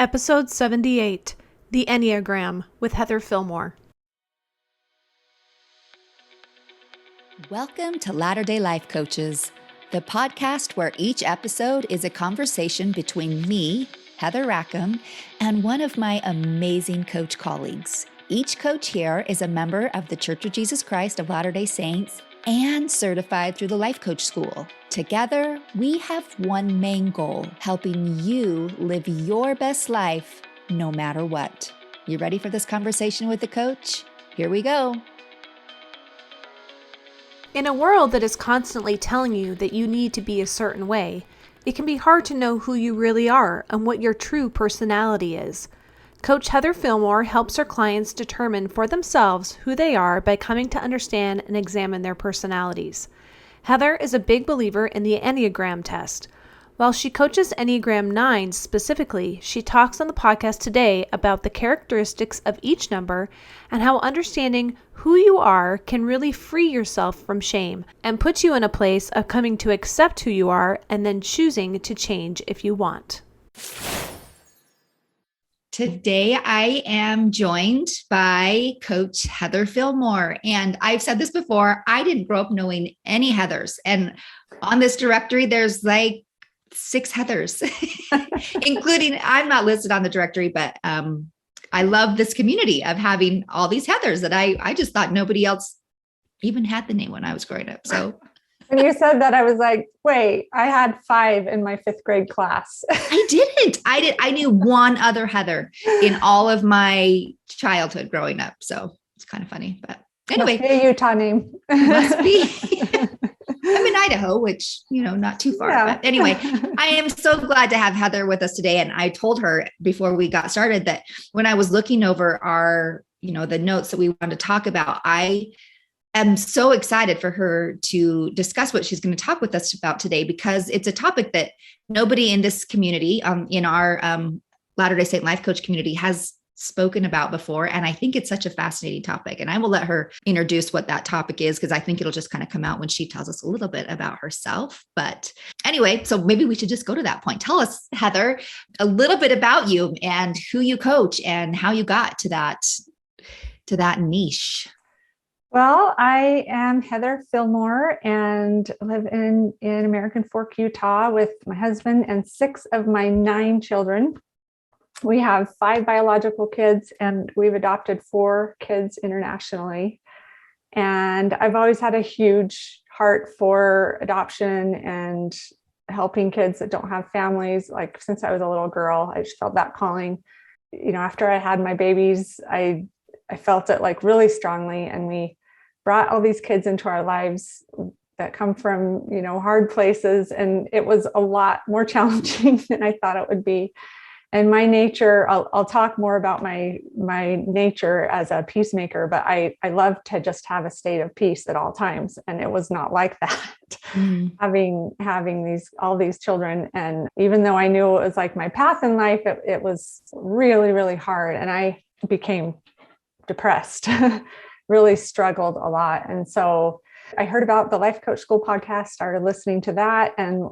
Episode 78, The Enneagram, with Heather Fillmore. Welcome to Latter-day Life Coaches, the podcast where each episode is a conversation between me, Heather Rackham, and one of my amazing coach colleagues. Each coach here is a member of the Church of Jesus Christ of Latter-day Saints and certified through the Life Coach School. Together, we have one main goal, helping you live your best life no matter what. You ready for this conversation with the coach? Here we go. In a world that is constantly telling you that you need to be a certain way, it can be hard to know who you really are and what your true personality is. Coach Heather Fillmore helps her clients determine for themselves who they are by coming to understand and examine their personalities. Heather is a big believer in the Enneagram test. While she coaches Enneagram 9 specifically, she talks on the podcast today about the characteristics of each number and how understanding who you are can really free yourself from shame and put you in a place of coming to accept who you are and then choosing to change if you want. Today, I am joined by Coach Heather Fillmore. And I've said this before, I didn't grow up knowing any Heathers. And on this directory, there's like 6 Heathers, including, I'm not listed on the directory, but I love this community of having all these Heathers that I just thought nobody else even had the name when I was growing up. So when you said that, I was like, wait, I had 5 in my 5th grade class. I didn't. I knew one other Heather in all of my childhood growing up. So it's kind of funny, but anyway. Must be a Utah name. Must be. I'm in Idaho, which, not too far. Yeah. But anyway, I am so glad to have Heather with us today. And I told her before we got started that when I was looking over our, the notes that we wanted to talk about, I'm so excited for her to discuss what she's going to talk with us about today, because it's a topic that nobody in this community, in our Latter-day Saint Life Coach community, has spoken about before. And I think it's such a fascinating topic. And I will let her introduce what that topic is, because I think it'll just kind of come out when she tells us a little bit about herself. But anyway, so maybe we should just go to that point. Tell us, Heather, a little bit about you and who you coach and how you got to that niche. Well, I am Heather Fillmore and live in American Fork, Utah with my husband and 6 of my 9 children. We have 5 biological kids and we've adopted 4 kids internationally. And I've always had a huge heart for adoption and helping kids that don't have families. Like since I was a little girl, I just felt that calling. After I had my babies, I felt it like really strongly, and we brought all these kids into our lives that come from, hard places. And it was a lot more challenging than I thought it would be. And my nature, I'll talk more about my nature as a peacemaker, but I love to just have a state of peace at all times. And it was not like that, having all these children. And even though I knew it was like my path in life, it was really, really hard. And I became depressed. Really struggled a lot. And so I heard about the Life Coach School podcast, started listening to that. And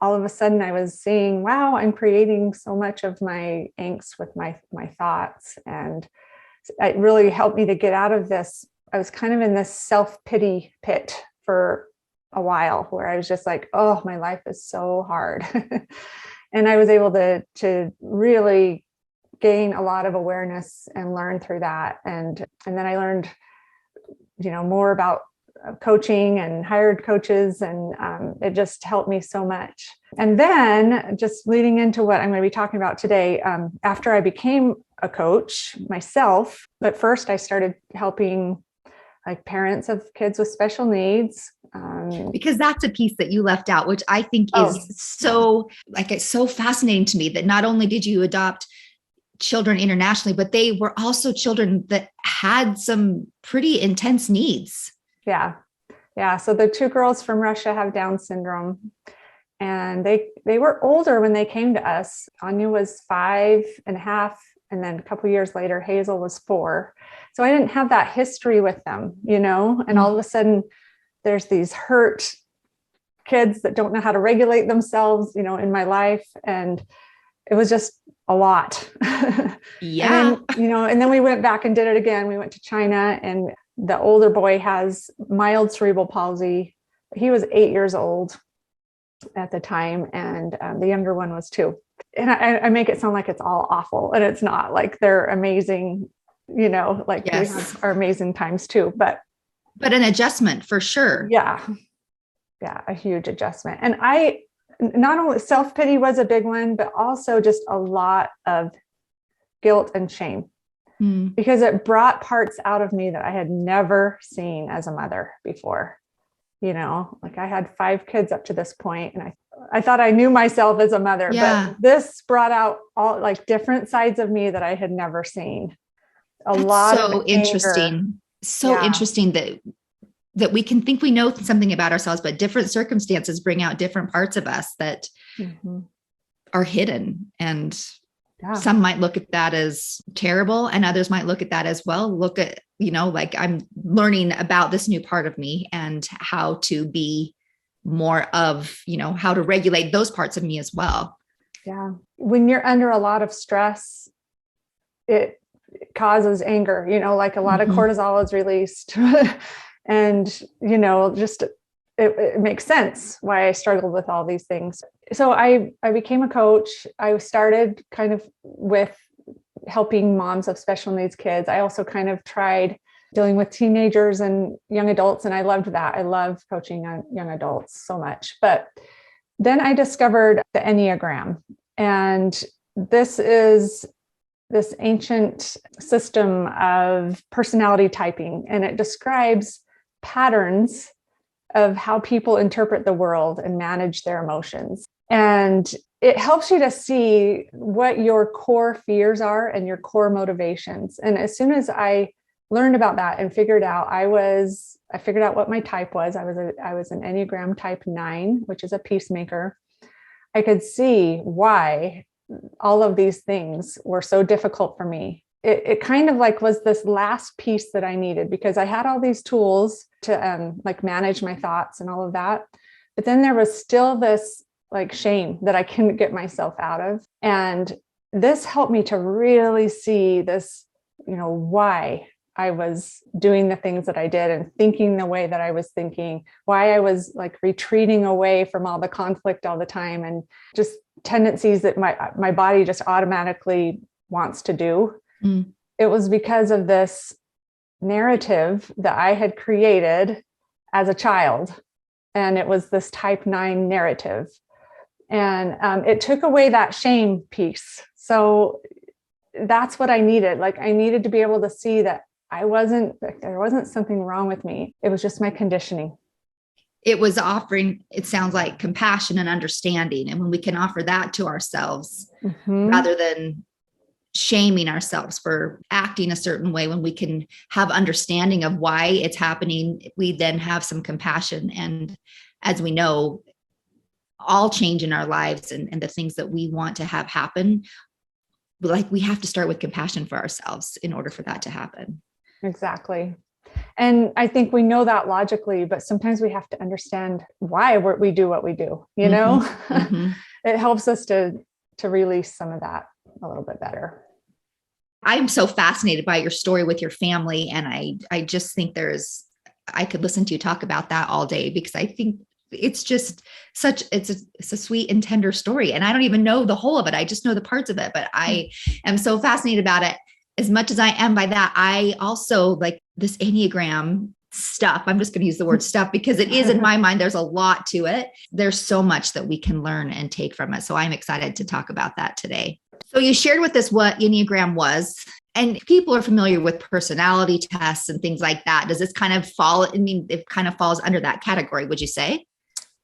all of a sudden I was seeing, wow, I'm creating so much of my angst with my thoughts. And it really helped me to get out of this. I was kind of in this self-pity pit for a while where I was just like, oh, my life is so hard. And I was able to really gain a lot of awareness and learn through that. And then I learned, more about coaching and hired coaches. And it just helped me so much. And then just leading into what I'm going to be talking about today, after I became a coach myself, but first I started helping like parents of kids with special needs. Because that's a piece that you left out, which I think is it's so fascinating to me, that not only did you adopt children internationally, but they were also children that had some pretty intense needs. Yeah. So the 2 girls from Russia have Down syndrome, and they were older when they came to us. Anya was 5.5, and then a couple of years later, Hazel was 4. So I didn't have that history with them, and all of a sudden there's these hurt kids that don't know how to regulate themselves, in my life. And it was just a lot. Yeah. And then we went back and did it again. We went to China, and the older boy has mild cerebral palsy. He was 8 years old at the time, and the younger one was 2. And I make it sound like it's all awful, and it's not. Like, they're amazing, like Yes. we have our amazing times too, but an adjustment for sure. Yeah, a huge adjustment. And I not only self-pity was a big one, but also just a lot of guilt and shame, because it brought parts out of me that I had never seen as a mother before. Like, I had 5 kids up to this point, and I thought I knew myself as a mother, but this brought out all like different sides of me that I had never seen. That's lot so of interesting. Anger. So interesting that we can think we know something about ourselves, but different circumstances bring out different parts of us that are hidden. And some might look at that as terrible, and others might look at that as, well, look at, like, I'm learning about this new part of me and how to be more of, how to regulate those parts of me as well. Yeah. When you're under a lot of stress, it causes anger, like a lot of cortisol is released. And, just it makes sense why I struggled with all these things. So I became a coach. I started kind of with helping moms of special needs kids. I also kind of tried dealing with teenagers and young adults, and I loved that. I love coaching young adults so much. But then I discovered the Enneagram, and this is this ancient system of personality typing, and it describes patterns of how people interpret the world and manage their emotions. And it helps you to see what your core fears are and your core motivations. And as soon as I learned about that and figured out, I figured out what my type was. I was an Enneagram type 9, which is a peacemaker. I could see why all of these things were so difficult for me. It kind of like was this last piece that I needed, because I had all these tools to like manage my thoughts and all of that. But then there was still this like shame that I couldn't get myself out of. And this helped me to really see this, why I was doing the things that I did and thinking the way that I was thinking, why I was like retreating away from all the conflict all the time, and just tendencies that my body just automatically wants to do. It was because of this narrative that I had created as a child. And it was this type 9 narrative. And it took away that shame piece. So that's what I needed. Like, I needed to be able to see that there wasn't something wrong with me. It was just my conditioning. It was offering, it sounds like, compassion and understanding. And when we can offer that to ourselves, rather than shaming ourselves for acting a certain way, when we can have understanding of why it's happening, we then have some compassion. And as we know, all change in our lives and the things that we want to have happen, like, we have to start with compassion for ourselves in order for that to happen. Exactly. And I think we know that logically, but sometimes we have to understand why we do what we do, It helps us to release some of that a little bit better. I'm so fascinated by your story with your family. And I just think I could listen to you talk about that all day, because I think it's just it's a sweet and tender story. And I don't even know the whole of it. I just know the parts of it, but I am so fascinated about it. As much as I am by that, I also like this Enneagram stuff. I'm just going to use the word stuff because it is, in my mind, there's a lot to it. There's so much that we can learn and take from it. So I'm excited to talk about that today. So you shared with us what Enneagram was, and people are familiar with personality tests and things like that. Does this kind of fall? I mean, it kind of falls under that category, would you say?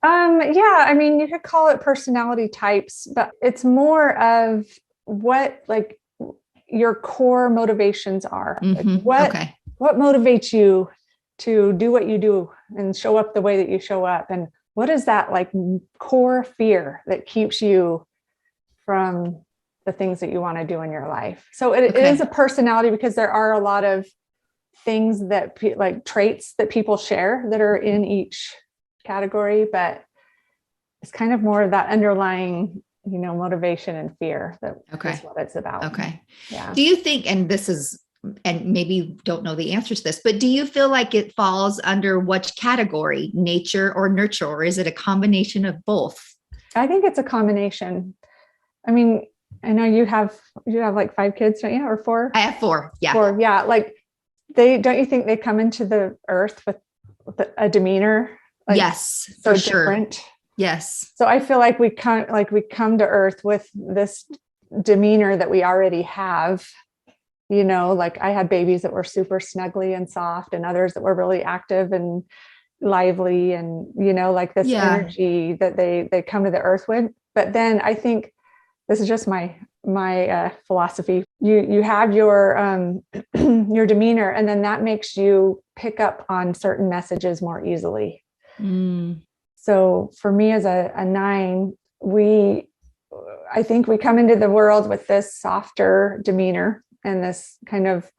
Yeah, I mean, you could call it personality types, but it's more of what like your core motivations are. Like what motivates you to do what you do and show up the way that you show up? And what is that like core fear that keeps you from the things that you want to do in your life? So it is a personality, because there are a lot of things that like traits that people share that are in each category, but it's kind of more of that underlying motivation and fear. That is what it's about. Okay. Yeah. Do you think, and this is, and maybe you don't know the answer to this, but do you feel like it falls under which category, nature or nurture, or is it a combination of both? I think it's a combination. I mean, I know you have like 5 kids, don't you? Or 4? I have 4. Yeah. 4. Yeah. Like don't you think they come into the earth with a demeanor? Like, yes, so for sure. Different. Yes. So I feel like we come to earth with this demeanor that we already have, like I had babies that were super snuggly and soft, and others that were really active and lively, and, like this energy that they come to the earth with. But then I think this is just my philosophy. You have your your demeanor, and then that makes you pick up on certain messages more easily. So for me as a 9, I think we come into the world with this softer demeanor and this kind of,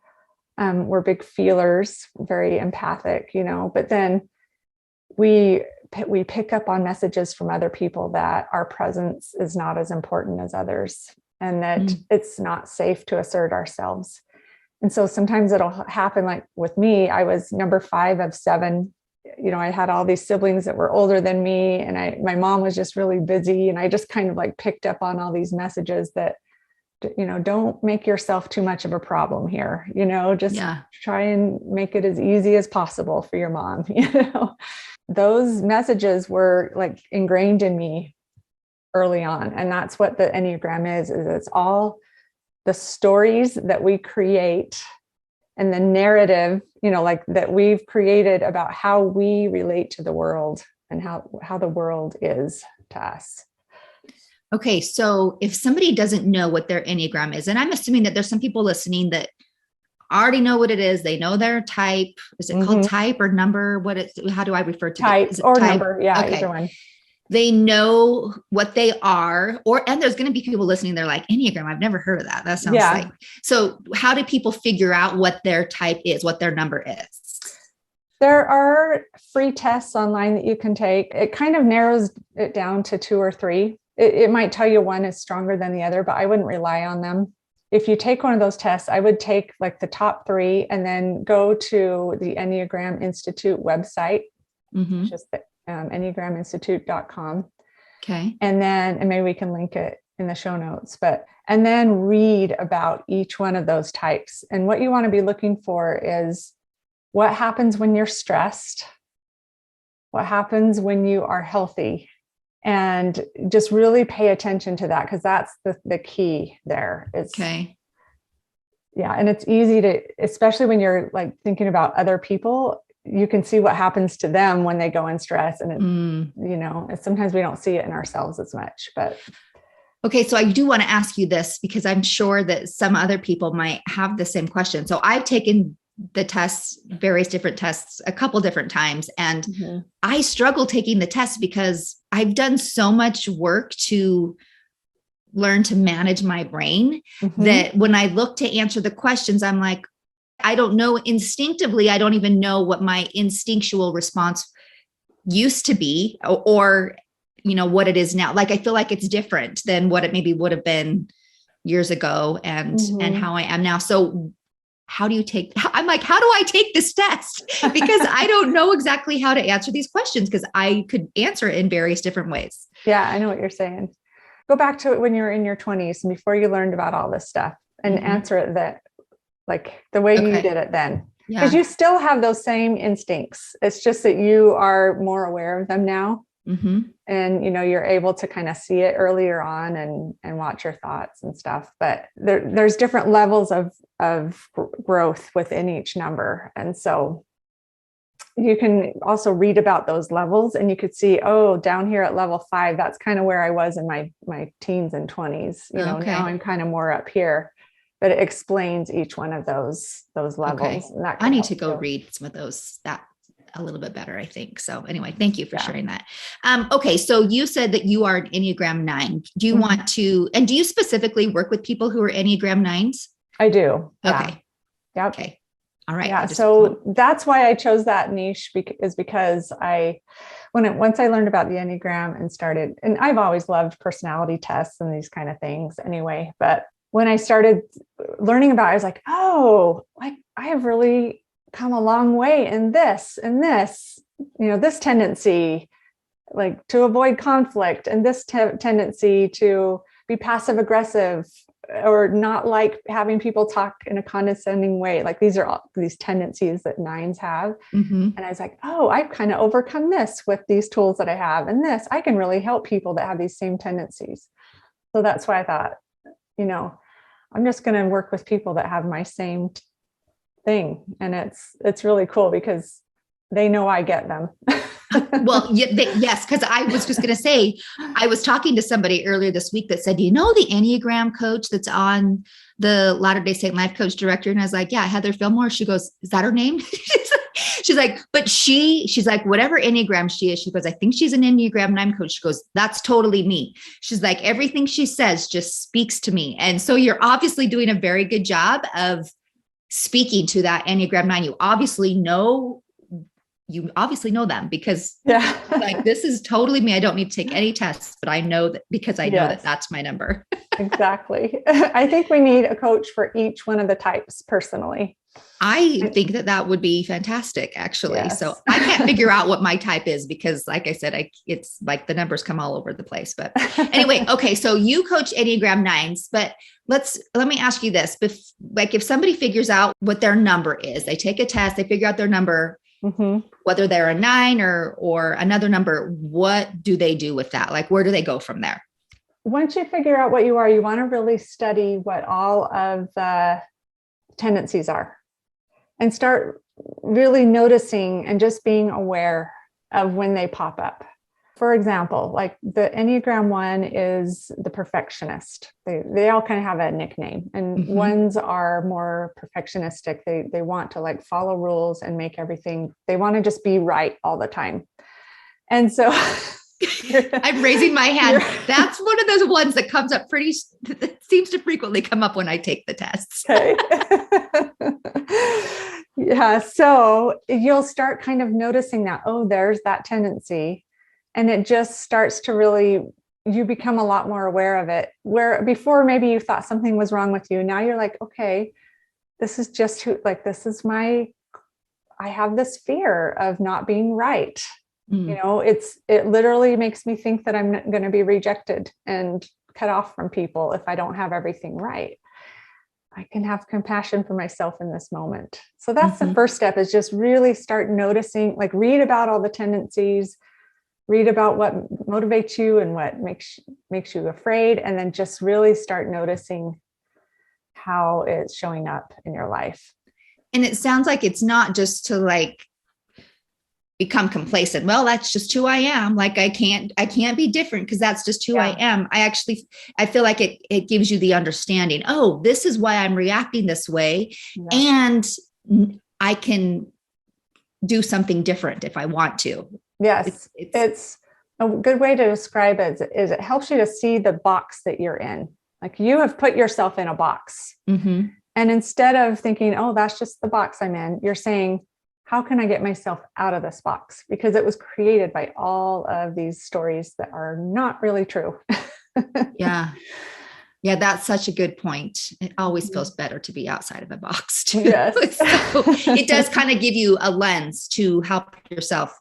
we're big feelers, very empathic, but then we pick up on messages from other people that our presence is not as important as others, and that it's not safe to assert ourselves. And so sometimes it'll happen, like with me, I was number 5 of 7. I had all these siblings that were older than me, and my mom was just really busy, and I just kind of like picked up on all these messages that, don't make yourself too much of a problem here, just try and make it as easy as possible for your mom. Those messages were like ingrained in me early on. And that's what the Enneagram is it's all the stories that we create and the narrative, like that we've created about how we relate to the world and how the world is to us. Okay. So if somebody doesn't know what their Enneagram is, and I'm assuming that there's some people listening that already know what it is. They know their type. Is it called type or number? How do I refer to type it? or type? Number? Yeah, okay. Either one. They know what they are, and there's going to be people listening. They're like, Enneagram, I've never heard of that. That sounds like, so how do people figure out what their type is, what their number is? There are free tests online that you can take. It kind of narrows it down to 2 or 3. It might tell you one is stronger than the other, but I wouldn't rely on them. If you take one of those tests, I would take like the top 3 and then go to the Enneagram Institute website, which is the enneagraminstitute.com. Okay. And maybe we can link it in the show notes, and then read about each one of those types. And what you want to be looking for is what happens when you're stressed, what happens when you are healthy, and just really pay attention to that, because that's the key there. Yeah. And it's easy to, especially when you're like thinking about other people, you can see what happens to them when they go in stress. And sometimes we don't see it in ourselves as much, but. Okay. So I do want to ask you this, because I'm sure that some other people might have the same question. So I've taken the tests, various different tests, a couple different times. And I struggle taking the test because I've done so much work to learn to manage my brain that when I look to answer the questions, I'm like, I don't know instinctively. I don't even know what my instinctual response used to be or what it is now. Like, I feel like it's different than what it maybe would have been years ago and how I am now. So how do you I'm like, how do I take this test? Because I don't know exactly how to answer these questions, because I could answer it in various different ways. Yeah, I know what you're saying. Go back to it when you were in your 20s and before you learned about all this stuff, and answer it that like the way you did it then. Because you still have those same instincts. It's just that you are more aware of them now. And, you're able to kind of see it earlier on and watch your thoughts and stuff. But there's different levels of growth within each number. And so you can also read about those levels, and you could see, down here at level 5, that's kind of where I was in my teens and 20s. Now I'm kind of more up here, but it explains each one of those levels. Okay. And that I need to go read some of those, that a little bit better, I think. So anyway, thank you for sharing that. Okay. So you said that you are an Enneagram 9. Do you want to, and do you specifically work with people who are Enneagram 9s? I do. Yeah. Okay. Yep. Okay. All right. Yeah. So that's why I chose that niche is because once I learned about the Enneagram and started, and I've always loved personality tests and these kind of things anyway, but when I started learning about it, I was like, oh, like I have really come a long way in this and this, this tendency, like to avoid conflict, and this tendency to be passive aggressive or not like having people talk in a condescending way. Like these are all these tendencies that nines have. Mm-hmm. And I was like, oh, I've kind of overcome this with these tools that I have. And this, I can really help people that have these same tendencies. So that's why I thought, I'm just going to work with people that have my same thing. And it's really cool because they know I get them. Well, yes, because I was just going to say, I was talking to somebody earlier this week that said, the Enneagram coach that's on the Latter-day Saint Life Coach Director? And I was like, yeah, Heather Fillmore. She goes, is that her name? She's like, but she's like, whatever Enneagram she is, she goes, I think she's an Enneagram 9 coach. She goes, that's totally me. She's like, everything she says just speaks to me. And so you're obviously doing a very good job of speaking to that Enneagram 9. You obviously know them because like, this is totally me. I don't need to take any tests, but I know that because I know that that's my number. Exactly. I think we need a coach for each one of the types personally. I think that would be fantastic, actually. Yes. So I can't figure out what my type is because, like I said, it's like the numbers come all over the place. But anyway, okay. So you coach Enneagram 9s, but let me ask you this: if somebody figures out what their number is, they take a test, they figure out their number, mm-hmm. whether they're a 9 or another number, what do they do with that? Like, where do they go from there? Once you figure out what you are, you want to really study what all of the tendencies are and start really noticing and just being aware of when they pop up. For example, like the Enneagram 1 is the perfectionist. They all kind of have a nickname, and mm-hmm. ones are more perfectionistic. They want to like follow rules and make everything. They want to just be right all the time. And so I'm raising my hand. That's one of those ones that comes up that seems to frequently come up when I take the tests. Okay. Yeah. So you'll start kind of noticing that, oh, there's that tendency. And it just starts to really, you become a lot more aware of it. Where before maybe you thought something was wrong with you. Now you're like, okay, this is just I have this fear of not being right. Mm. It literally makes me think that I'm going to be rejected and cut off from people if I don't have everything right. I can have compassion for myself in this moment. So that's mm-hmm. the first step, is just really start noticing, like read about all the tendencies, read about what motivates you and what makes you afraid, and then just really start noticing how it's showing up in your life. And it sounds like it's not just to like become complacent. Well, that's just who I am. Like I can't be different because that's just who I am. I feel like it gives you the understanding, oh, this is why I'm reacting this way. Yeah. And I can do something different if I want to. Yes. It's a good way to describe it is it helps you to see the box that you're in. Like you have put yourself in a box. Mm-hmm. And instead of thinking, oh, that's just the box I'm in, you're saying, how can I get myself out of this box? Because it was created by all of these stories that are not really true. Yeah. Yeah, that's such a good point. It always feels better to be outside of a box too. Yes. So it does kind of give you a lens to help yourself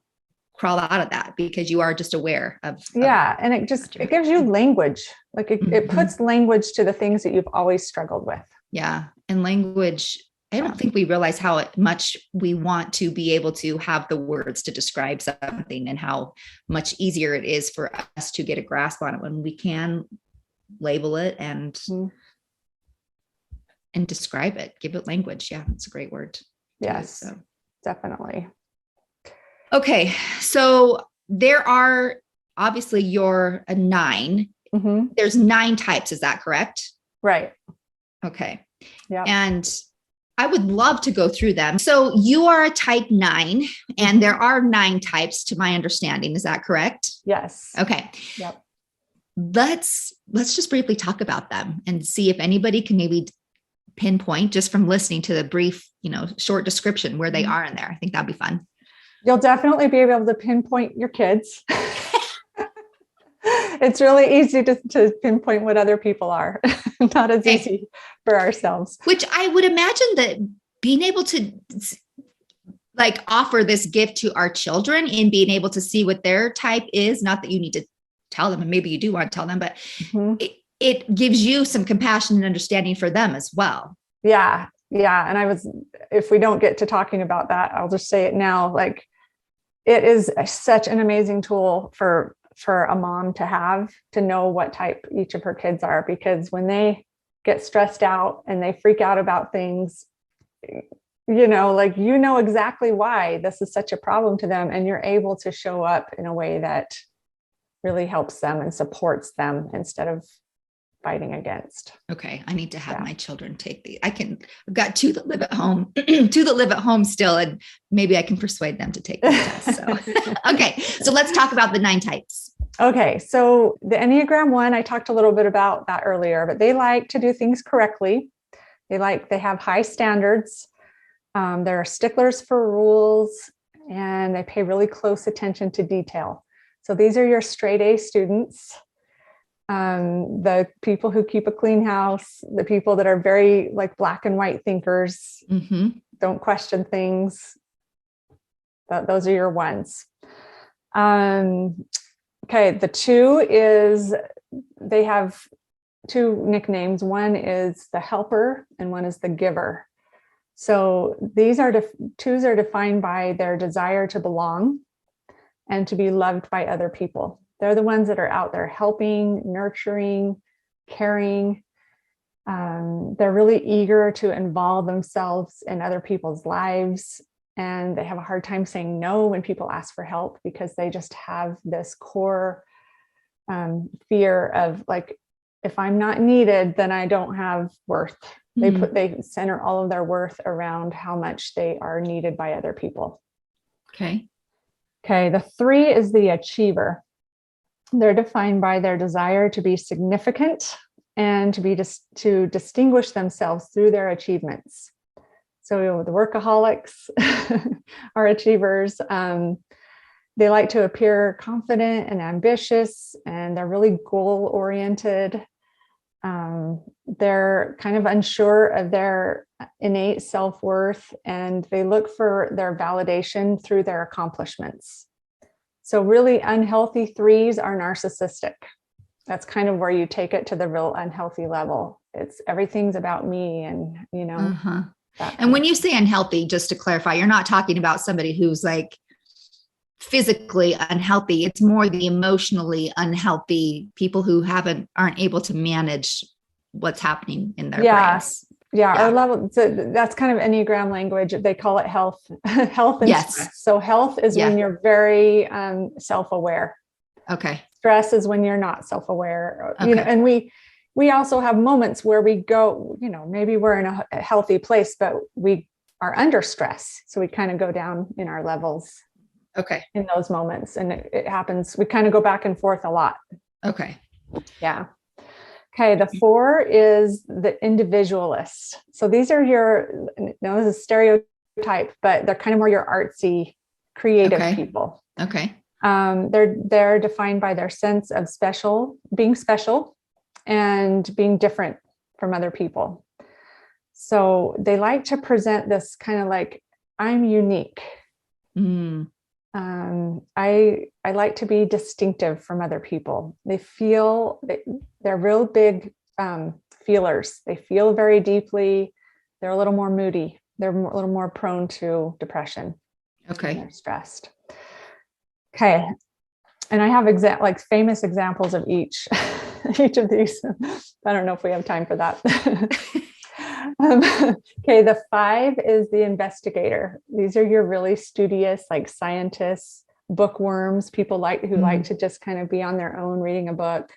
crawl out of that because you are just aware of. And it gives you language. Like it puts language to the things that you've always struggled with. Yeah. And language, I don't think we realize how much we want to be able to have the words to describe something and how much easier it is for us to get a grasp on it when we can label it and describe it, give it language. Yeah, it's a great word. Yes, definitely. Okay. So there are, obviously you're a 9. Mm-hmm. There's 9 types. Is that correct? Right. Okay. Yeah. And I would love to go through them. So you are a type 9 and there are 9 types to my understanding. Is that correct? Yes. Okay. Yep. Let's just briefly talk about them and see if anybody can maybe pinpoint just from listening to the brief, short description where they are in there? I think that'd be fun. You'll definitely be able to pinpoint your kids. It's really easy to pinpoint what other people are. Not as easy for ourselves. Which I would imagine that being able to like offer this gift to our children and being able to see what their type is, not that you need to tell them, and maybe you do want to tell them, but it gives you some compassion and understanding for them as well. Yeah. Yeah. And if we don't get to talking about that, I'll just say it now. Like, it is such an amazing tool for a mom to know what type each of her kids are, because when they get stressed out and they freak out about things, exactly why this is such a problem to them. And you're able to show up in a way that really helps them and supports them instead of fighting against. Okay. I need to have my children take I've got 2 that live at home, 2 that live at home still, and maybe I can persuade them to take the test. So, okay. So let's talk about the 9 types. Okay. So the Enneagram 1, I talked a little bit about that earlier, but they like to do things correctly. They have high standards. They're sticklers for rules, and they pay really close attention to detail. So these are your straight A students. The people who keep a clean house, the people that are very like black and white thinkers, don't question things. Those are your ones. Okay. The 2 is, they have 2 nicknames. One is the helper and one is the giver. So these are 2s are defined by their desire to belong and to be loved by other people. They're the ones that are out there helping, nurturing, caring. They're really eager to involve themselves in other people's lives. And they have a hard time saying no when people ask for help, because they just have this core fear of like, if I'm not needed, then I don't have worth. They center all of their worth around how much they are needed by other people. Okay. The 3 is the achiever. They're defined by their desire to be significant and to distinguish themselves through their achievements. So the workaholics are achievers. They like to appear confident and ambitious, and they're really goal-oriented. They're kind of unsure of their innate self-worth, and they look for their validation through their accomplishments. So really unhealthy 3s are narcissistic. That's kind of where you take it to the real unhealthy level. It's everything's about me, and And when you say unhealthy, just to clarify, you're not talking about somebody who's like physically unhealthy. It's more the emotionally unhealthy people who aren't able to manage what's happening in their brains. Our level. So that's kind of Enneagram language. They call it health and stress. So health is when you're very self-aware. Okay. Stress is when you're not self-aware. Okay. And we also have moments where we go, maybe we're in a healthy place, but we are under stress. So we kind of go down in our levels. Okay. In those moments. And it happens. We kind of go back and forth a lot. Okay. Yeah. Okay. The 4 is the individualist. So these are this is stereotype, but they're kind of more your artsy, creative people. Okay. They're defined by their sense of being special and being different from other people. So they like to present this kind of like, I'm unique. I like to be distinctive from other people. They're real big feelers. They feel very deeply. They're a little more moody. They're a little more prone to depression. Okay. They're stressed. Okay. And I have famous examples of each of these. I don't know if we have time for that. The 5 is the investigator. These are your really studious, like scientists, bookworms, people who like to just kind of be on their own reading a book.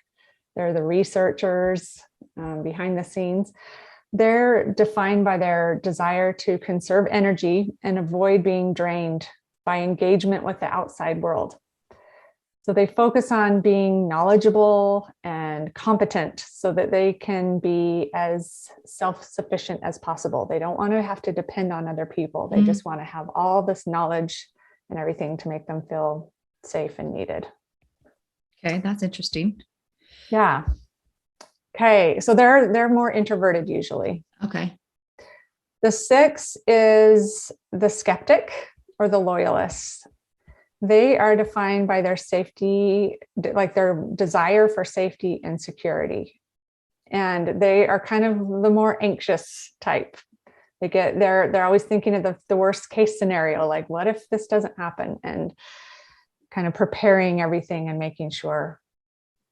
They're the researchers behind the scenes. They're defined by their desire to conserve energy and avoid being drained by engagement with the outside world. So they focus on being knowledgeable and competent so that they can be as self-sufficient as possible. They don't want to have to depend on other people. They just want to have all this knowledge and everything to make them feel safe and needed. Okay, that's interesting. Yeah. Okay, so they're more introverted usually. Okay. The 6 is the skeptic or the loyalist. They are defined by their safety, like their desire for safety and security. And they are kind of the more anxious type. They're always thinking of the worst case scenario, like what if this doesn't happen, and kind of preparing everything and making sure.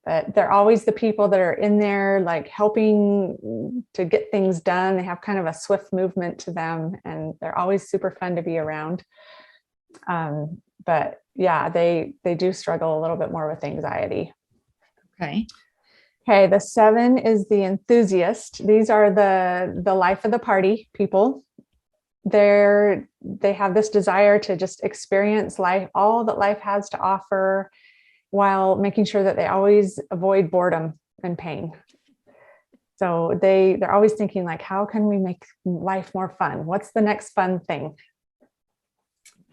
But they're always the people that are in there, like helping to get things done. They have kind of a swift movement to them, and they're always super fun to be around. But yeah, they do struggle a little bit more with anxiety. Okay. Okay, the 7 is the enthusiast. These are the life of the party people. They have this desire to just experience life, all that life has to offer, while making sure that they always avoid boredom and pain. So they're always thinking like, how can we make life more fun? What's the next fun thing?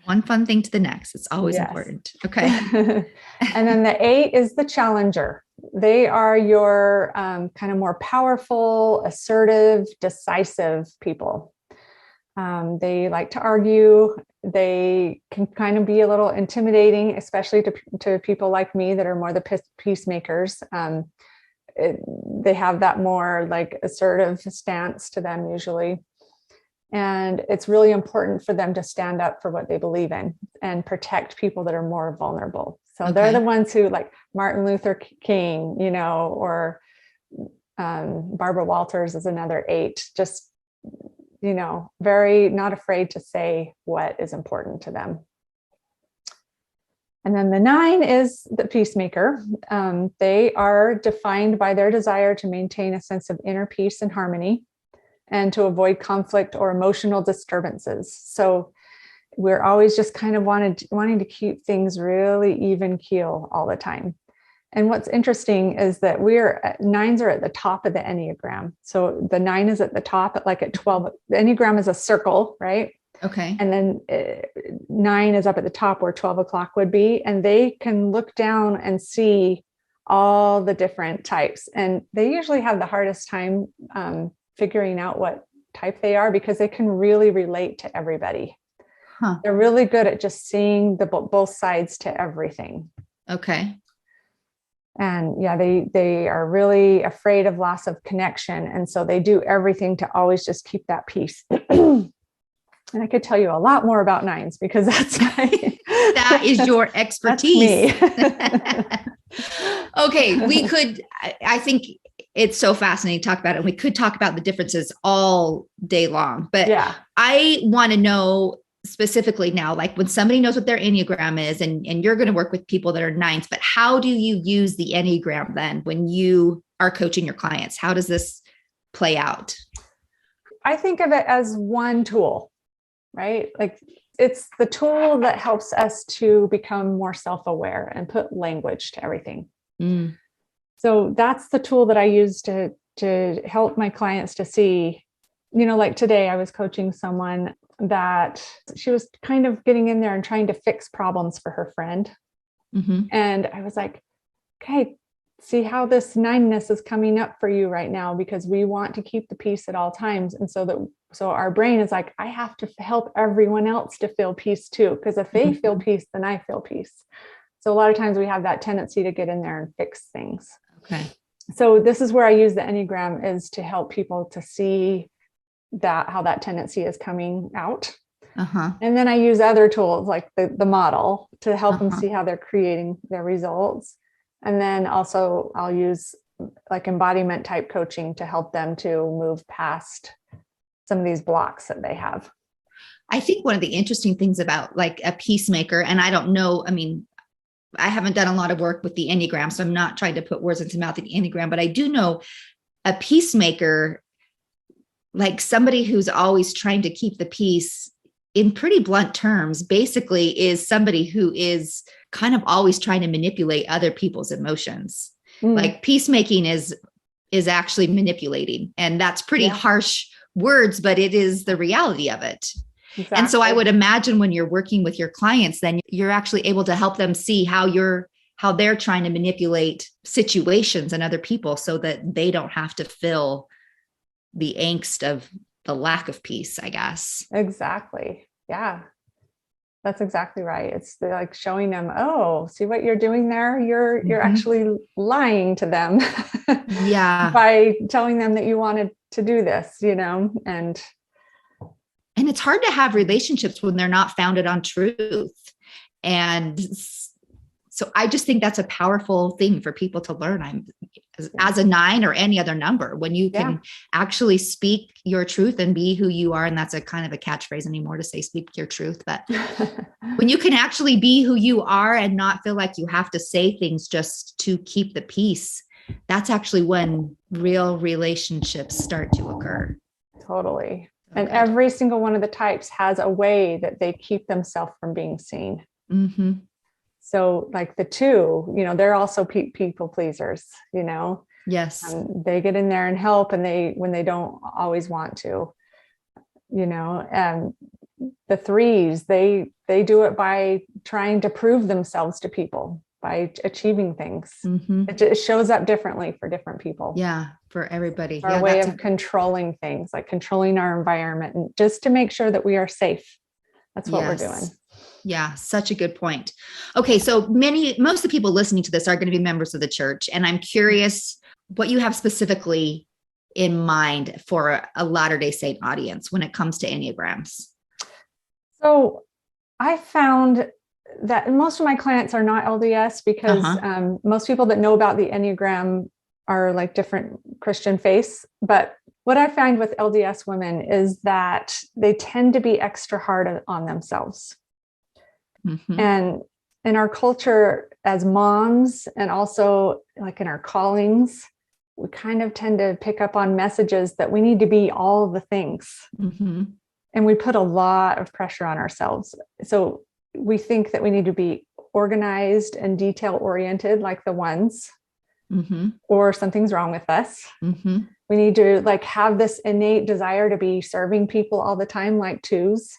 One fun thing to the next. It's always important. Okay. And then the 8 is the challenger. They are your kind of more powerful, assertive, decisive people. They like to argue. They can kind of be a little intimidating, especially to people like me that are more the peacemakers. They have that more like assertive stance to them usually. And it's really important for them to stand up for what they believe in and protect people that are more vulnerable. So they're the ones who, like Martin Luther King, or Barbara Walters is another 8, just, very not afraid to say what is important to them. And then the 9 is the peacemaker. They are defined by their desire to maintain a sense of inner peace and harmony, and to avoid conflict or emotional disturbances. So we're always just kind of wanting to keep things really even keel all the time. And what's interesting is that 9s are at the top of the Enneagram. So the 9 is at the top at 12. The Enneagram is a circle, right? Okay. And then 9 is up at the top where 12 o'clock would be. And they can look down and see all the different types. And they usually have the hardest time figuring out what type they are, because they can really relate to everybody. They're really good at just seeing both sides to everything. Okay. And yeah, they are really afraid of loss of connection. And so they do everything to always just keep that peace. And I could tell you a lot more about 9s because that's that is your expertise. Okay. I think it's so fascinating to talk about it. And we could talk about the differences all day long, but I want to know specifically now, like when somebody knows what their Enneagram is, and you're going to work with people that are 9s, but how do you use the Enneagram then when you are coaching your clients? How does this play out? I think of it as one tool, right? Like it's the tool that helps us to become more self-aware and put language to everything. So that's the tool that I use to help my clients to see, like today I was coaching someone that she was kind of getting in there and trying to fix problems for her friend. And I was like, okay, see how this 9ness is coming up for you right now, because we want to keep the peace at all times. And so our brain is like, I have to help everyone else to feel peace too, because if they feel peace, then I feel peace. So a lot of times we have that tendency to get in there and fix things. Okay. So this is where I use the Enneagram, is to help people to see how that tendency is coming out. And then I use other tools like the model to help them see how they're creating their results. And then also I'll use like embodiment type coaching to help them to move past some of these blocks that they have. I think one of the interesting things about like a peacemaker, and I don't know, I mean, I haven't done a lot of work with the Enneagram, so I'm not trying to put words into the mouth of the Enneagram, but I do know a peacemaker, like somebody who's always trying to keep the peace, in pretty blunt terms, basically is somebody who is kind of always trying to manipulate other people's emotions. Mm. Like peacemaking is actually manipulating. And that's pretty harsh words, but it is the reality of it. Exactly. And so I would imagine when you're working with your clients, then you're actually able to help them see how they're trying to manipulate situations and other people so that they don't have to feel the angst of the lack of peace, I guess. Exactly. Yeah. That's exactly right. It's like showing them, oh, see what you're doing there? You're actually lying to them. Yeah. By telling them that you wanted to do this, and it's hard to have relationships when they're not founded on truth. And so I just think that's a powerful thing for people to learn. As a 9 or any other number, when you can actually speak your truth and be who you are. And that's a kind of a catchphrase anymore to say, speak your truth. But when you can actually be who you are and not feel like you have to say things just to keep the peace, that's actually when real relationships start to occur. Totally. And every single one of the types has a way that they keep themselves from being seen. Mm-hmm. So like the 2, they're also people pleasers, Yes. They get in there and help when they don't always want to, and the 3s, they do it by trying to prove themselves to people, by achieving things. Mm-hmm. It shows up differently for different people. Yeah. For everybody. Our way of controlling things, like controlling our environment, and just to make sure that we are safe. That's what we're doing. Yeah, such a good point. Okay, so most of the people listening to this are going to be members of the church, and I'm curious what you have specifically in mind for a Latter-day Saint audience when it comes to Enneagrams. So I found that most of my clients are not LDS because most people that know about the Enneagram are like different Christian faiths. But what I find with LDS women is that they tend to be extra hard on themselves. Mm-hmm. And in our culture as moms, and also like in our callings, we kind of tend to pick up on messages that we need to be all the things. Mm-hmm. And we put a lot of pressure on ourselves. So we think that we need to be organized and detail oriented like the 1s, or something's wrong with us. Mm-hmm. We need to like have this innate desire to be serving people all the time like 2s.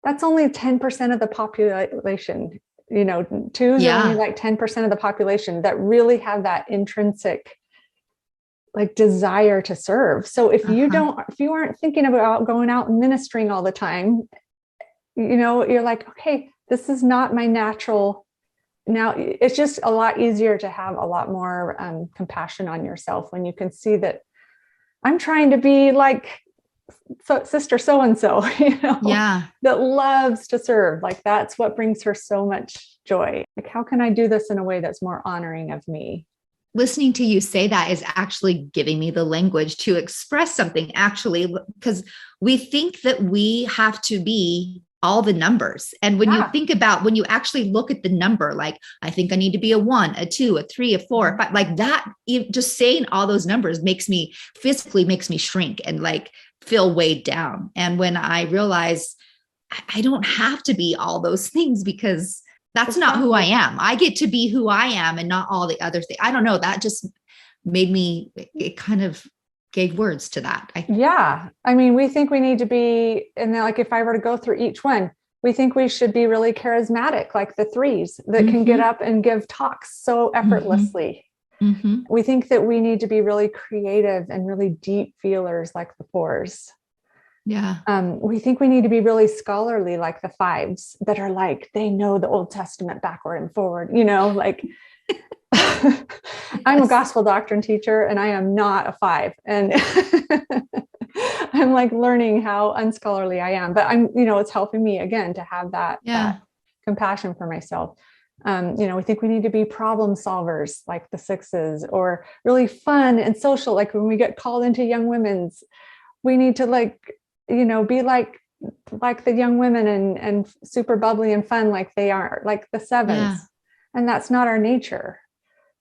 That's only 10% of the population. 2s are only like 10% of the population that really have that intrinsic like desire to serve. So if you aren't thinking about going out and ministering all the time, you're like, okay, this is not my natural. Now it's just a lot easier to have a lot more compassion on yourself when you can see that I'm trying to be like sister so-and-so, that loves to serve. Like that's what brings her so much joy. Like, how can I do this in a way that's more honoring of me? Listening to you say that is actually giving me the language to express something, actually, because we think that we have to be all the numbers. And when you think about, when you actually look at the number, like, I think I need to be a 1, a 2, a 3, a 4, but like that, just saying all those numbers makes me shrink and like feel weighed down. And when I realize I don't have to be all those things, because that's not who I am. I get to be who I am and not all the other things. I don't know. That just made me, it kind of gave words to that. I mean, we think we need to be, and then like if I were to go through each one, we think we should be really charismatic, like the 3s that can get up and give talks so effortlessly. Mm-hmm. We think that we need to be really creative and really deep feelers like the 4s. Yeah. We think we need to be really scholarly like the 5s that are like, they know the Old Testament backward and forward, like I'm a gospel doctrine teacher and I am not a 5. And I'm like learning how unscholarly I am, but I'm, it's helping me again to have that compassion for myself. We think we need to be problem solvers like the 6s, or really fun and social. Like when we get called into young women's, we need to be like the young women and super bubbly and fun like they are, like the 7s. Yeah. And that's not our nature.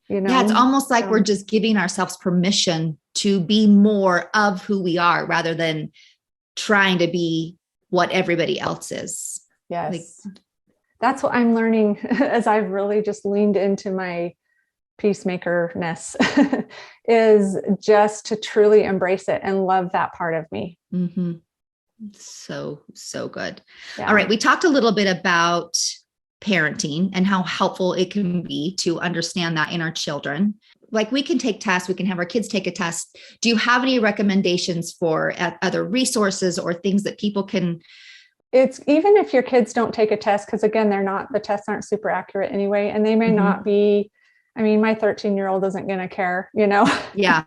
Yeah, it's almost like we're just giving ourselves permission to be more of who we are rather than trying to be what everybody else is. Yes. that's what I'm learning as I've really just leaned into my peacemaker-ness is just to truly embrace it and love that part of me. Mm-hmm. So good. Yeah. All right. We talked a little bit about parenting and how helpful it can be to understand that in our children. Like we can take tests, we can have our kids take a test. Do you have any recommendations for other resources or things that people can? It's even if your kids don't take a test, because again, the tests aren't super accurate anyway, and they may not be, I mean, my 13-year-old isn't going to care, Yeah.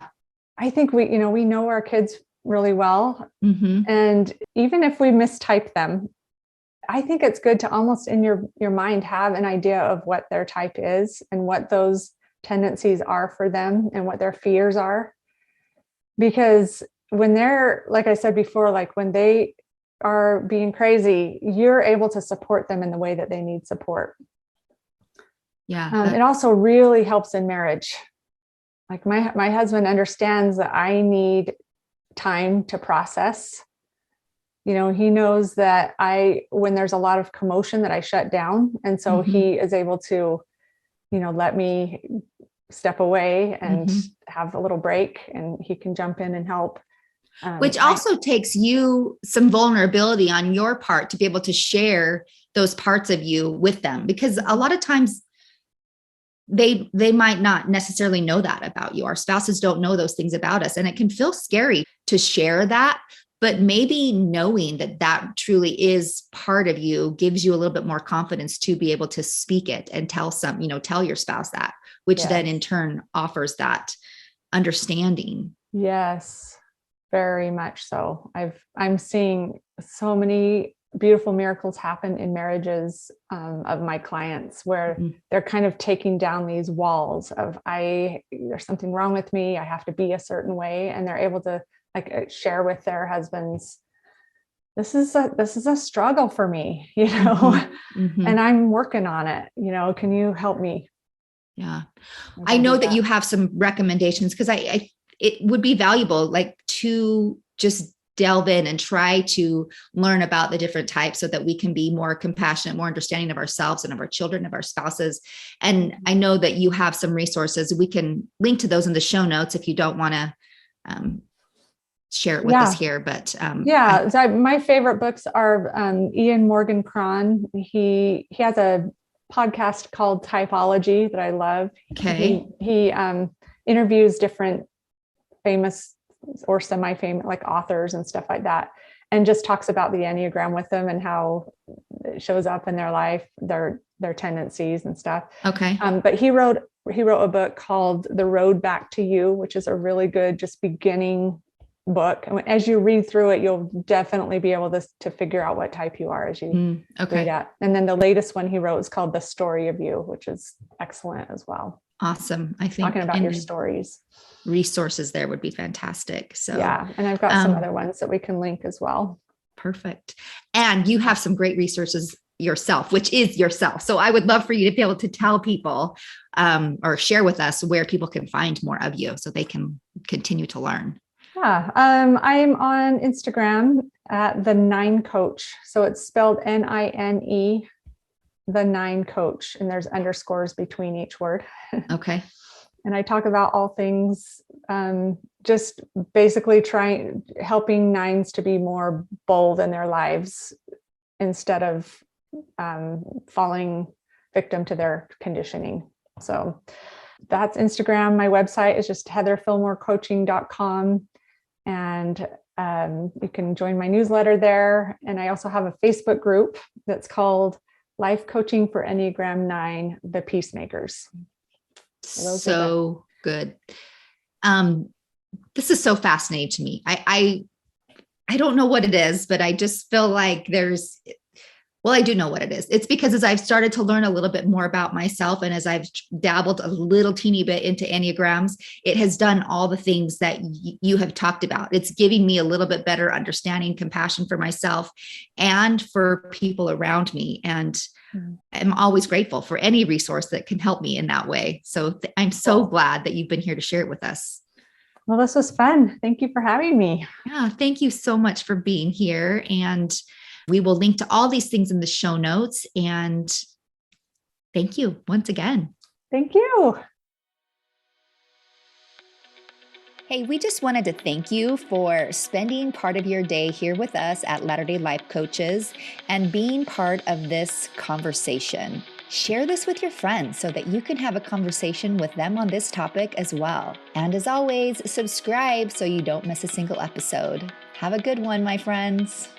I think we know our kids really well. And even if we mistype them, I think it's good to almost in your mind have an idea of what their type is and what those tendencies are for them and what their fears are. Because when they're, like I said before, like when they are being crazy, you're able to support them in the way that they need support. Yeah. It also really helps in marriage. Like my husband understands that I need time to process. He knows that when there's a lot of commotion, that I shut down. And so he is able to, let me step away and have a little break, and he can jump in and help. Which also takes you some vulnerability on your part to be able to share those parts of you with them, because a lot of times they might not necessarily know that about you. Our spouses don't know those things about us, and it can feel scary to share that. But maybe knowing that truly is part of you gives you a little bit more confidence to be able to speak it and tell your spouse that, which then in turn offers that understanding. Yes, very much so. I'm seeing so many beautiful miracles happen in marriages of my clients where they're kind of taking down these walls of there's something wrong with me. I have to be a certain way. And they're able to share with their husbands, this is a struggle for me, and I'm working on it. Can you help me? Yeah. I know that you have some recommendations, because it would be valuable, to just delve in and try to learn about the different types so that we can be more compassionate, more understanding of ourselves and of our children, of our spouses. And I know that you have some resources. We can link to those in the show notes if you don't want to share it with us here. But my favorite books are Ian Morgan Cron. He has a podcast called Typology that I love. Okay. He interviews different famous or semi-famous authors and stuff like that, and just talks about the Enneagram with them and how it shows up in their life, their tendencies and stuff. Okay. But he wrote a book called The Road Back to You, which is a really good just beginning book. And as you read through it, you'll definitely be able to figure out what type you are as you read it. And then the latest one he wrote is called The Story of You, which is excellent as well. Awesome. I think talking about your stories. Resources there would be fantastic. So yeah. And I've got some other ones that we can link as well. Perfect. And you have some great resources yourself, which is yourself. So I would love for you to be able to tell people or share with us where people can find more of you so they can continue to learn. Yeah. I'm on Instagram at the 9 Coach. So it's spelled NINE, the 9 Coach, and there's underscores between each word. Okay. And I talk about all things, just basically helping 9s to be more bold in their lives instead of falling victim to their conditioning. So that's Instagram. My website is just heatherfillmorecoaching.com. And you can join my newsletter there. And I also have a Facebook group that's called Life Coaching for Enneagram 9, The Peacemakers. So good. This is so fascinating to me. I don't know what it is, but I just feel like I do know what it is. It's because as I've started to learn a little bit more about myself, and as I've dabbled a little teeny bit into Enneagrams, it has done all the things that you have talked about. It's giving me a little bit better understanding, compassion for myself and for people around me. And I'm always grateful for any resource that can help me in that way. So I'm so glad that you've been here to share it with us. Well, this was fun. Thank you for having me. Yeah, thank you so much for being here. And We will link to all these things in the show notes. And thank you once again. Thank you. Hey, we just wanted to thank you for spending part of your day here with us at Latter-day Life Coaches and being part of this conversation. Share this with your friends so that you can have a conversation with them on this topic as well. And as always, subscribe so you don't miss a single episode. Have a good one, my friends.